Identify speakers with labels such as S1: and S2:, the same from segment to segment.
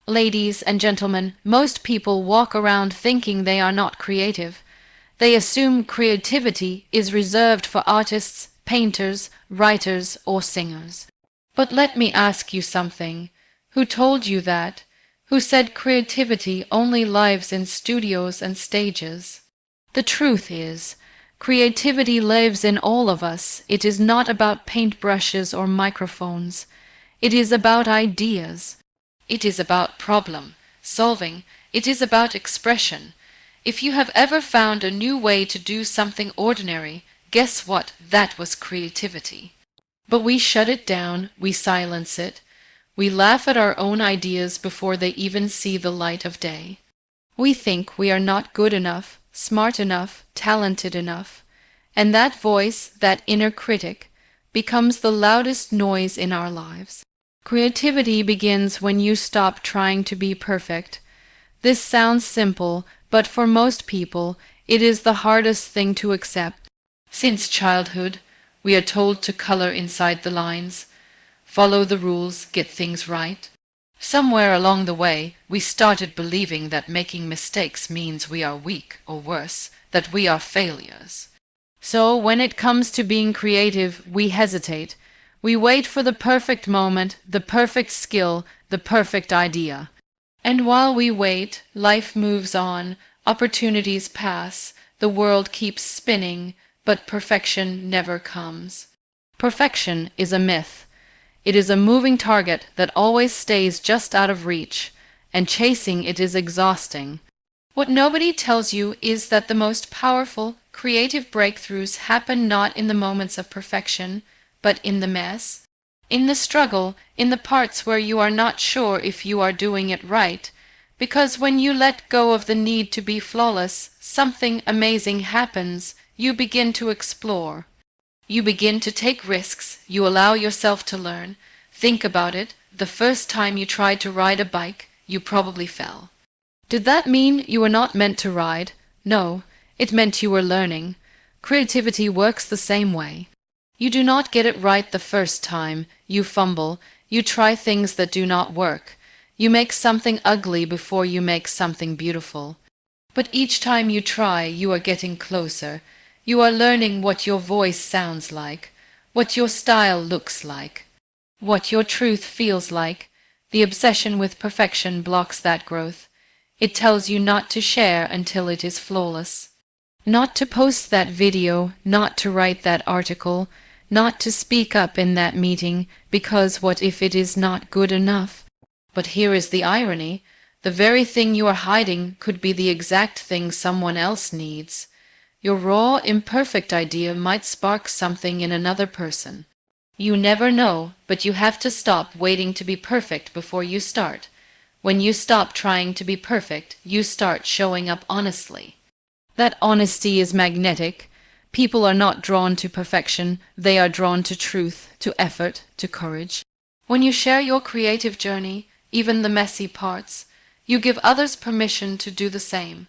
S1: Ladies and gentlemen, most people walk around thinking they are not creative. They assume creativity is reserved for artists, painters, writers, or singers. But let me ask you something. Who told you that? Who said creativity only lives in studios and stages? The truth is, creativity lives in all of us. It is not about paintbrushes or microphones. It is about ideas. It is about problem solving. It is about expression. If you have ever found a new way to do something ordinary, guess what? That was creativity. But we shut it down, we silence it. We laugh at our own ideas before they even see the light of day. We think we are not good enough, smart enough, talented enough. And that voice, that inner critic, becomes the loudest noise in our lives. Creativity begins when you stop trying to be perfect. This sounds simple, but for most people, it is the hardest thing to accept. Since childhood, we are told to color inside the lines, follow the rules, get things right. Somewhere along the way, we started believing that making mistakes means we are weak, or worse, that we are failures. So when it comes to being creative, we hesitate. We wait for the perfect moment, the perfect skill, the perfect idea. And while we wait, life moves on, opportunities pass, the world keeps spinning, but perfection never comes. Perfection is a myth. It is a moving target that always stays just out of reach, and chasing it is exhausting. What nobody tells you is that the most powerful, creative breakthroughs happen not in the moments of perfection, but in the mess, in the struggle, in the parts where you are not sure if you are doing it right, because when you let go of the need to be flawless, something amazing happens. You begin to explore. You begin to take risks. You allow yourself to learn. Think about it. The first time you tried to ride a bike, you probably fell. Did that mean you were not meant to ride? No, it meant you were learning. Creativity works the same way. You do not get it right the first time. You fumble. You try things that do not work. You make something ugly before you make something beautiful. But each time you try, you are getting closer. You are learning what your voice sounds like, what your style looks like, what your truth feels like. The obsession with perfection blocks that growth. It tells you not to share until it is flawless. Not to post that video, not to write that article, not to speak up in that meeting, because what if it is not good enough? But here is the irony. The very thing you are hiding could be the exact thing someone else needs. Your raw, imperfect idea might spark something in another person. You never know, but you have to stop waiting to be perfect before you start. When you stop trying to be perfect, you start showing up honestly. That honesty is magnetic. People are not drawn to perfection, they are drawn to truth, to effort, to courage. When you share your creative journey, even the messy parts, you give others permission to do the same.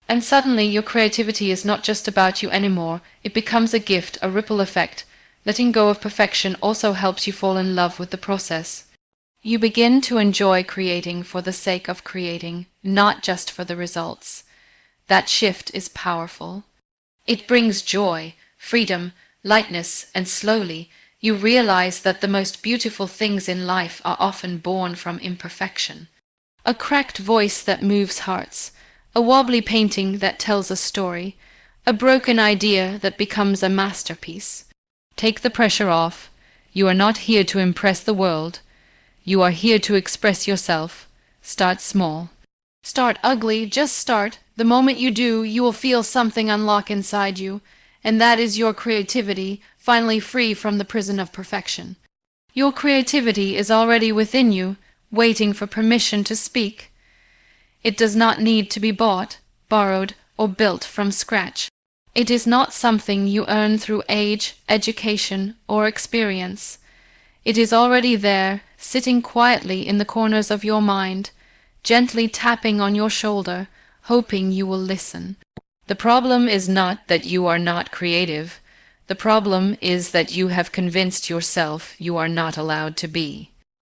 S1: And suddenly your creativity is not just about you anymore, it becomes a gift, a ripple effect. Letting go of perfection also helps you fall in love with the process. You begin to enjoy creating for the sake of creating, not just for the results. That shift is powerful. It brings joy, freedom, lightness, and slowly you realize that the most beautiful things in life are often born from imperfection. A cracked voice that moves hearts, a wobbly painting that tells a story, a broken idea that becomes a masterpiece. Take the pressure off. You are not here to impress the world. You are here to express yourself. Start small. Start ugly, just start. The moment you do, you will feel something unlock inside you, and that is your creativity, finally free from the prison of perfection. Your creativity is already within you, waiting for permission to speak. It does not need to be bought, borrowed, or built from scratch. It is not something you earn through age, education, or experience. It is already there, sitting quietly in the corners of your mind, gently tapping on your shoulder, hoping you will listen. The problem is not that you are not creative. The problem is that you have convinced yourself you are not allowed to be.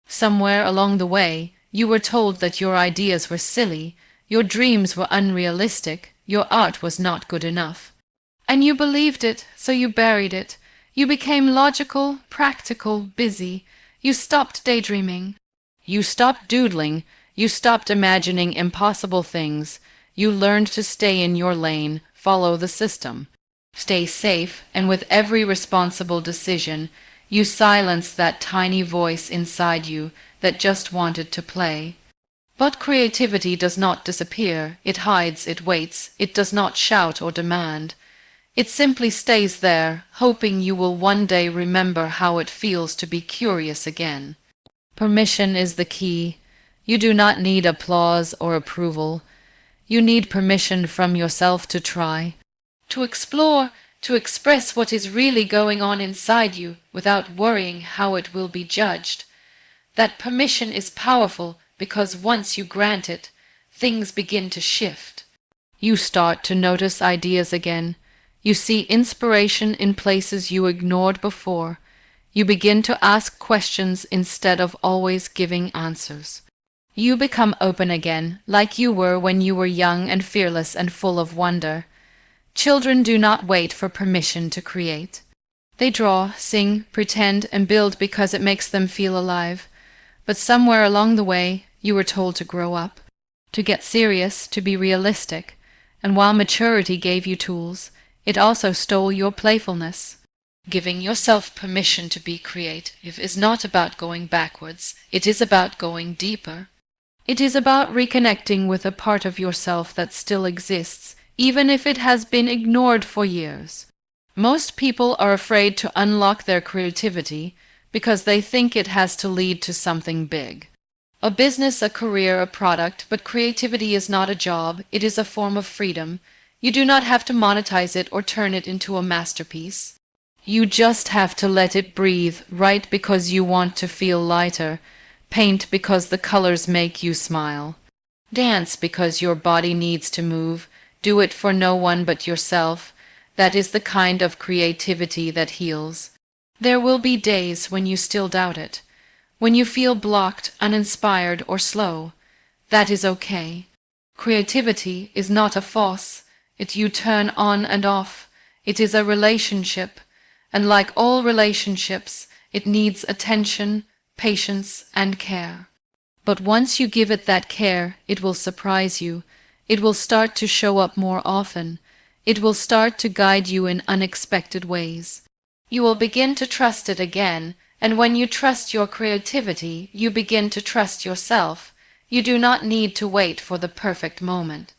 S1: Somewhere along the way, You were told that your ideas were silly, your dreams were unrealistic, your art was not good enough. And you believed it, so you buried it. You became logical, practical, busy. You stopped daydreaming. You stopped doodling. You stopped imagining impossible things. You learned to stay in your lane, follow the system. Stay safe, and with every responsible decision, you silenced that tiny voice inside you that just wanted to play. But creativity does not disappear. It hides, it waits, it does not shout or demand. It simply stays there, hoping you will one day remember how it feels to be curious again. Permission is the key. You do not need applause or approval. You need permission from yourself to try, to explore, to express what is really going on inside you without worrying how it will be judged. That permission is powerful because once you grant it, things begin to shift. You start to notice ideas again. You see inspiration in places you ignored before. You begin to ask questions instead of always giving answers. You become open again, like you were when you were young and fearless and full of wonder. Children do not wait for permission to create. They draw, sing, pretend, and build because it makes them feel alive. But somewhere along the way, you were told to grow up, to get serious, to be realistic. And while maturity gave you tools, it also stole your playfulness. Giving yourself permission to be creative is not about going backwards, it is about going deeper. It is about reconnecting with a part of yourself that still exists, even if it has been ignored for years. Most people are afraid to unlock their creativity because they think it has to lead to something big. A business, a career, a product, but creativity is not a job, it is a form of freedom. You do not have to monetize it or turn it into a masterpiece. You just have to let it breathe, write because you want to feel lighter, paint because the colors make you smile, dance because your body needs to move, do it for no one but yourself. That is the kind of creativity that heals. There will be days when you still doubt it, when you feel blocked, uninspired, or slow. That is okay. Creativity is not a force. You turn on and off. It is a relationship, and like all relationships, it needs attention, patience, and care. But once you give it that care, it will surprise you. It will start to show up more often. It will start to guide you in unexpected ways. You will begin to trust it again, and when you trust your creativity, you begin to trust yourself. You do not need to wait for the perfect moment.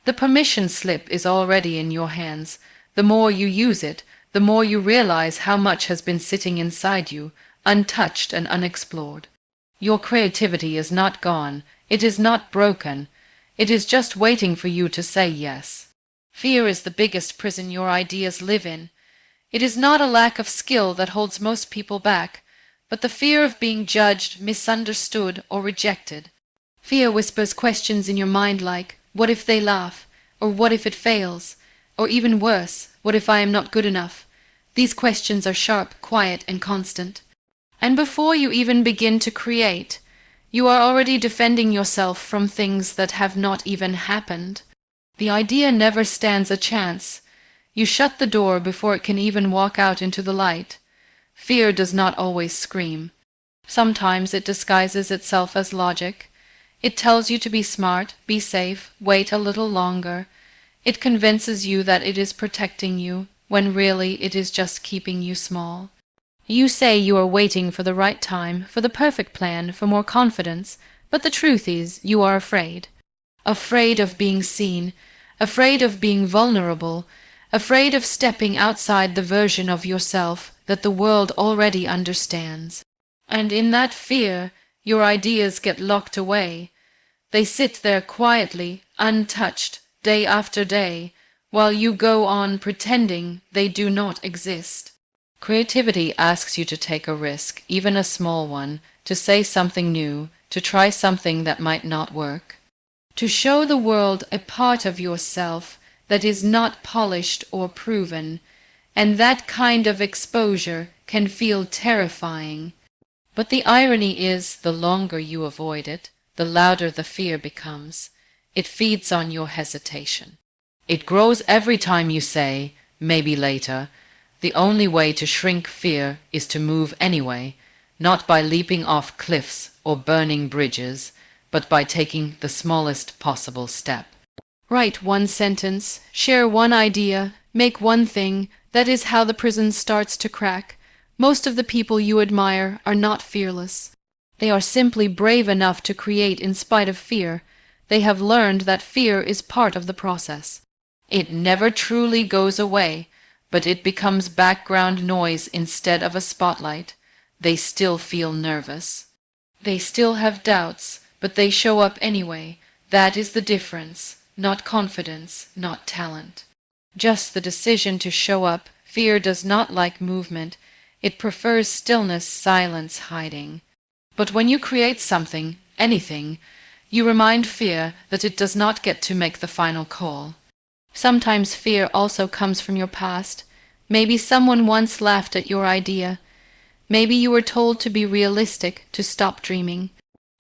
S1: The permission slip is already in your hands. The more you use it, the more you realize how much has been sitting inside you, untouched and unexplored. Your creativity is not gone. It is not broken. It is just waiting for you to say yes. Fear is the biggest prison your ideas live in. It is not a lack of skill that holds most people back, but the fear of being judged, misunderstood, or rejected. Fear whispers questions in your mind like, what if they laugh? Or what if it fails? Or even worse, what if I am not good enough? These questions are sharp, quiet, and constant. And before you even begin to create, you are already defending yourself from things that have not even happened. The idea never stands a chance. You shut the door before it can even walk out into the light. Fear does not always scream. Sometimes it disguises itself as logic. It tells you to be smart, be safe, wait a little longer. It convinces you that it is protecting you, when really it is just keeping you small. You say you are waiting for the right time, for the perfect plan, for more confidence, but the truth is you are afraid. Afraid of being seen, afraid of being vulnerable, afraid of stepping outside the version of yourself that the world already understands. And in that fear, your ideas get locked away. They sit there quietly, untouched, day after day, while you go on pretending they do not exist. Creativity asks you to take a risk, even a small one, to say something new, to try something that might not work. To show the world a part of yourself that is not polished or proven, and that kind of exposure can feel terrifying. But the irony is, the longer you avoid it, the louder the fear becomes. It feeds on your hesitation. It grows every time you say, maybe later. The only way to shrink fear is to move anyway, not by leaping off cliffs or burning bridges, but by taking the smallest possible step. Write one sentence, share one idea, make one thing. That is how the prison starts to crack. Most of the people you admire are not fearless. They are simply brave enough to create in spite of fear. They have learned that fear is part of the process. It never truly goes away, but it becomes background noise instead of a spotlight. They still feel nervous. They still have doubts, but they show up anyway. That is the difference. Not confidence, not talent. Just the decision to show up. Fear does not like movement. It prefers stillness, silence, hiding. But when you create something, anything, you remind fear that it does not get to make the final call. Sometimes fear also comes from your past. Maybe someone once laughed at your idea. Maybe you were told to be realistic, to stop dreaming.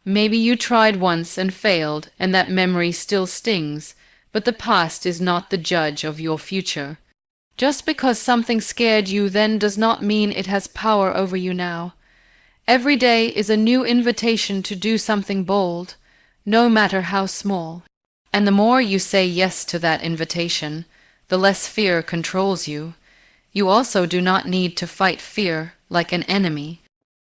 S1: Maybe you tried once and failed, and that memory still stings, but the past is not the judge of your future. Just because something scared you then does not mean it has power over you now. Every day is a new invitation to do something bold, no matter how small. And the more you say yes to that invitation, the less fear controls you. You also do not need to fight fear like an enemy.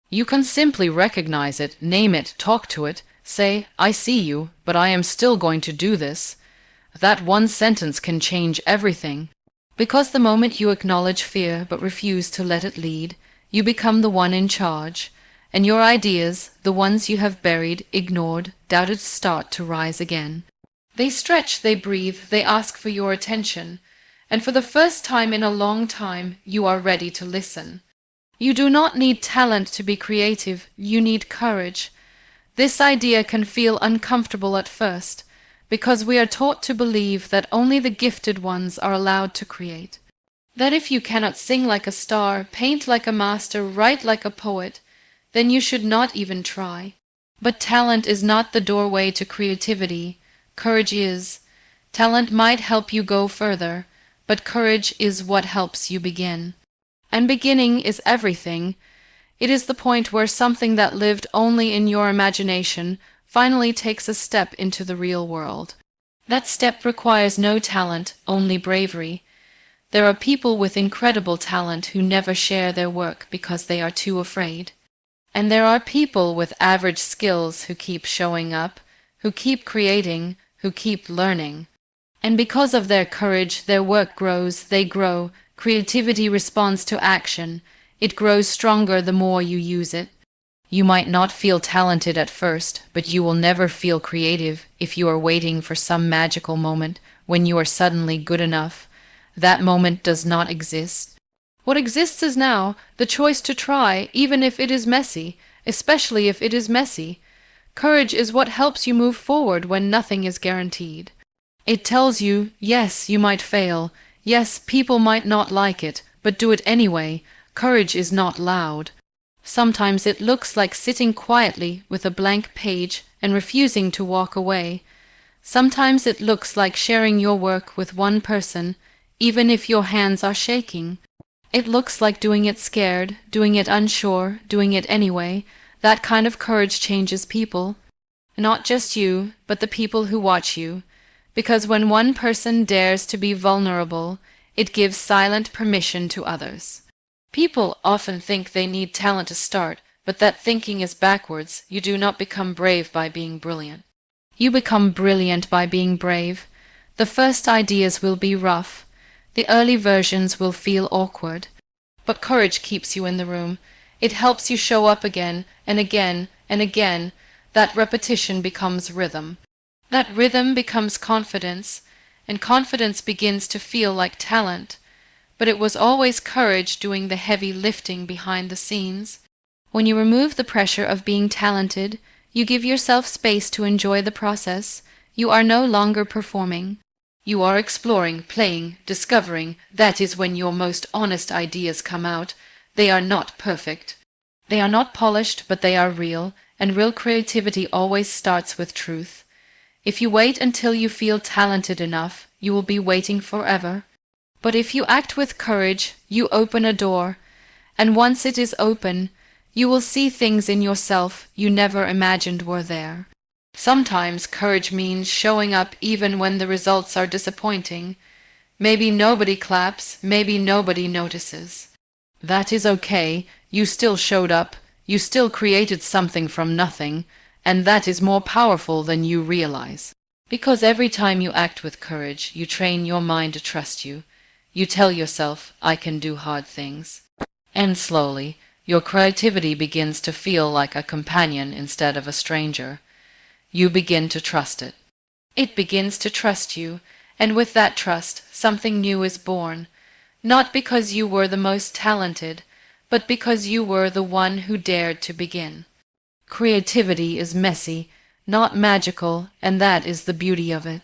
S1: You can simply recognize it, name it, talk to it, say, I see you, but I am still going to do this. That one sentence can change everything. Because the moment you acknowledge fear but refuse to let it lead, you become the one in charge, and your ideas, the ones you have buried, ignored, doubted, start to rise again. They stretch, they breathe, they ask for your attention, and for the first time in a long time, you are ready to listen. You do not need talent to be creative, you need courage. This idea can feel uncomfortable at first, because we are taught to believe that only the gifted ones are allowed to create. That if you cannot sing like a star, paint like a master, write like a poet, then you should not even try. But talent is not the doorway to creativity. Courage is. Talent might help you go further, but courage is what helps you begin. And beginning is everything. It is the point where something that lived only in your imagination finally takes a step into the real world. That step requires no talent, only bravery. There are people with incredible talent who never share their work because they are too afraid. And there are people with average skills who keep showing up, who keep creating, who keep learning. And because of their courage, their work grows, they grow. Creativity responds to action. It grows stronger the more you use it. You might not feel talented at first, but you will never feel creative if you are waiting for some magical moment when you are suddenly good enough. That moment does not exist. What exists is now, the choice to try, even if it is messy, especially if it is messy. Courage is what helps you move forward when nothing is guaranteed. It tells you, yes, you might fail. Yes, people might not like it, but do it anyway. Courage is not loud. Sometimes it looks like sitting quietly with a blank page and refusing to walk away. Sometimes it looks like sharing your work with one person, even if your hands are shaking. It looks like doing it scared, doing it unsure, doing it anyway. That kind of courage changes people. Not just you, but the people who watch you. Because when one person dares to be vulnerable, it gives silent permission to others. People often think they need talent to start, but that thinking is backwards. You do not become brave by being brilliant. You become brilliant by being brave. The first ideas will be rough. The early versions will feel awkward. But courage keeps you in the room. It helps you show up again and again and again. That repetition becomes rhythm. That rhythm becomes confidence, and confidence begins to feel like talent. But it was always courage doing the heavy lifting behind the scenes. When you remove the pressure of being talented, you give yourself space to enjoy the process. You are no longer performing. You are exploring, playing, discovering. That is when your most honest ideas come out. They are not perfect. They are not polished, but they are real, and real creativity always starts with truth. If you wait until you feel talented enough, you will be waiting forever. But if you act with courage, you open a door, and once it is open, you will see things in yourself you never imagined were there. Sometimes courage means showing up even when the results are disappointing. Maybe nobody claps, maybe nobody notices. That is okay, you still showed up, you still created something from nothing, and that is more powerful than you realize. Because every time you act with courage, you train your mind to trust you. You tell yourself, I can do hard things. And slowly, your creativity begins to feel like a companion instead of a stranger. You begin to trust it. It begins to trust you, and with that trust, something new is born. Not because you were the most talented, but because you were the one who dared to begin. Creativity is messy, not magical, and that is the beauty of it.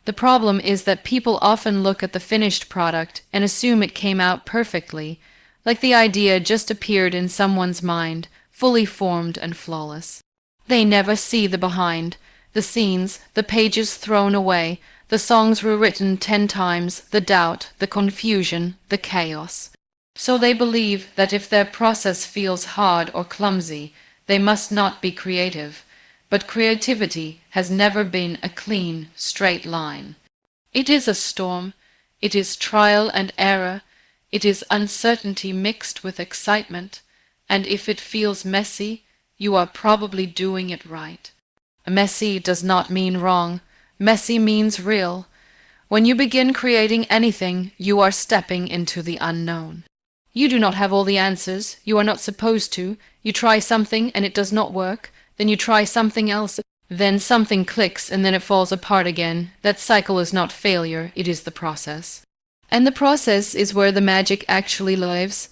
S1: The problem is that people often look at the finished product and assume it came out perfectly, like the idea just appeared in someone's mind, fully formed and flawless. They never see the behind, the scenes, the pages thrown away, the songs rewritten 10 times, the doubt, the confusion, the chaos. So they believe that if their process feels hard or clumsy, they must not be creative. But creativity has never been a clean, straight line. It is a storm, it is trial and error, it is uncertainty mixed with excitement, and if it feels messy, you are probably doing it right. Messy does not mean wrong, messy means real. When you begin creating anything, you are stepping into the unknown. You do not have all the answers, you are not supposed to. You try something and it does not work, then you try something else, then something clicks and then it falls apart again. That cycle is not failure, it is the process. And the process is where the magic actually lives,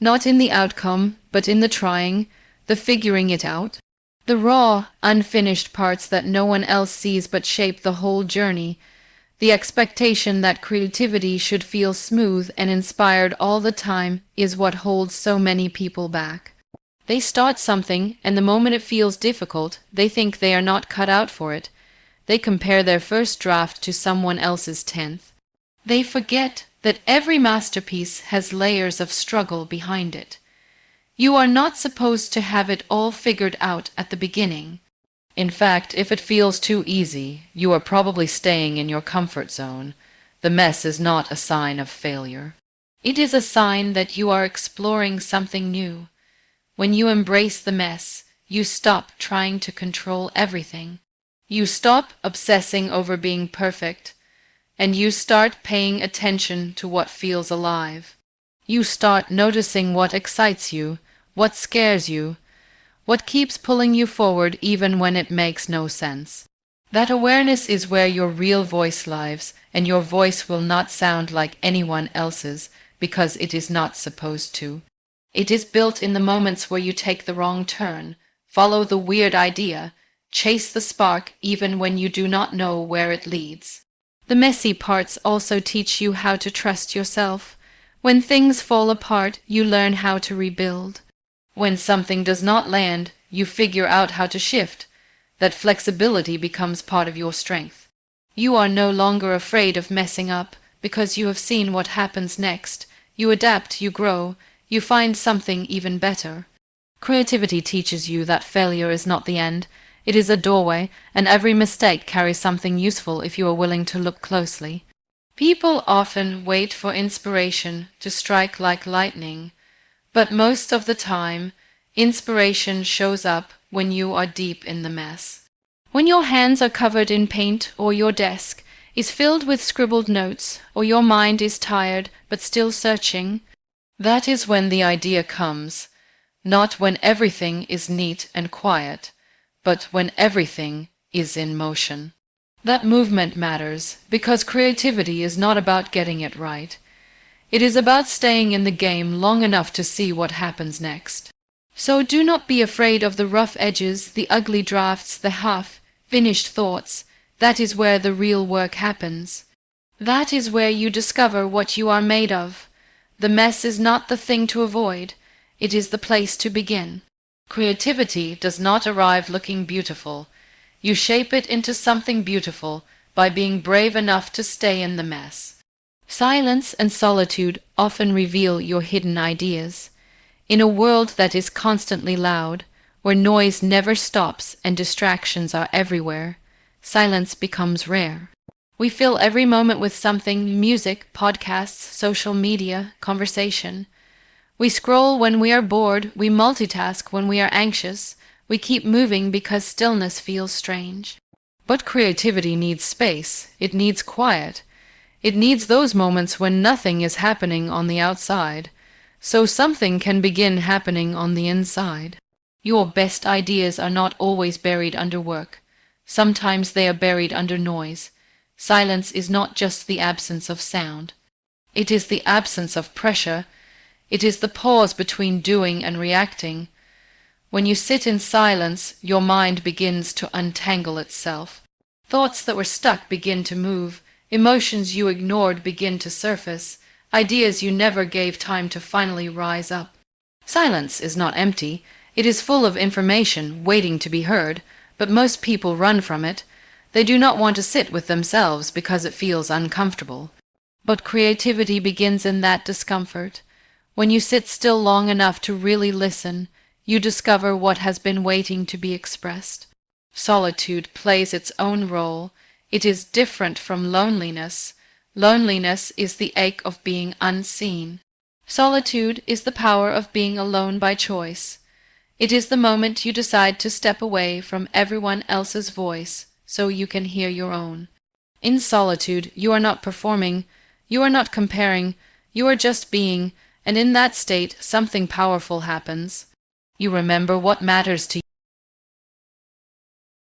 S1: not in the outcome, but in the trying, the figuring it out. The raw, unfinished parts that no one else sees but shape the whole journey. The expectation that creativity should feel smooth and inspired all the time is what holds so many people back. They start something, and the moment it feels difficult, they think they are not cut out for it. They compare their first draft to someone else's 10th. They forget that every masterpiece has layers of struggle behind it. You are not supposed to have it all figured out at the beginning. In fact, if it feels too easy, you are probably staying in your comfort zone. The mess is not a sign of failure. It is a sign that you are exploring something new. When you embrace the mess, you stop trying to control everything. You stop obsessing over being perfect, and you start paying attention to what feels alive. You start noticing what excites you, what scares you, what keeps pulling you forward even when it makes no sense. That awareness is where your real voice lives, and your voice will not sound like anyone else's because it is not supposed to. It is built in the moments where you take the wrong turn, follow the weird idea, chase the spark even when you do not know where it leads. The messy parts also teach you how to trust yourself. When things fall apart, you learn how to rebuild. When something does not land, you figure out how to shift. That flexibility becomes part of your strength. You are no longer afraid of messing up because you have seen what happens next. You adapt, you grow, you find something even better. Creativity teaches you that failure is not the end. It is a doorway, and every mistake carries something useful if you are willing to look closely. People often wait for inspiration to strike like lightning, but most of the time, inspiration shows up when you are deep in the mess. When your hands are covered in paint, or your desk is filled with scribbled notes, or your mind is tired but still searching, that is when the idea comes, not when everything is neat and quiet, but when everything is in motion. That movement matters, because creativity is not about getting it right. It is about staying in the game long enough to see what happens next. So do not be afraid of the rough edges, the ugly drafts, the half-finished thoughts. That is where the real work happens. That is where you discover what you are made of. The mess is not the thing to avoid. It is the place to begin. Creativity does not arrive looking beautiful. You shape it into something beautiful by being brave enough to stay in the mess. Silence and solitude often reveal your hidden ideas. In a world that is constantly loud, where noise never stops and distractions are everywhere, silence becomes rare. We fill every moment with something: music, podcasts, social media, conversation. We scroll when we are bored, we multitask when we are anxious, we keep moving because stillness feels strange. But creativity needs space, it needs quiet. It needs those moments when nothing is happening on the outside, so something can begin happening on the inside. Your best ideas are not always buried under work. Sometimes they are buried under noise. Silence is not just the absence of sound. It is the absence of pressure. It is the pause between doing and reacting. When you sit in silence, your mind begins to untangle itself. Thoughts that were stuck begin to move. Emotions you ignored begin to surface. Ideas you never gave time to finally rise up. Silence is not empty. It is full of information waiting to be heard, but most people run from it. They do not want to sit with themselves because it feels uncomfortable. But creativity begins in that discomfort. When you sit still long enough to really listen, you discover what has been waiting to be expressed. Solitude plays its own role. It is different from loneliness. Loneliness is the ache of being unseen. Solitude is the power of being alone by choice. It is the moment you decide to step away from everyone else's voice so you can hear your own. In solitude, you are not performing, you are not comparing, you are just being, and in that state something powerful happens. You remember what matters to you.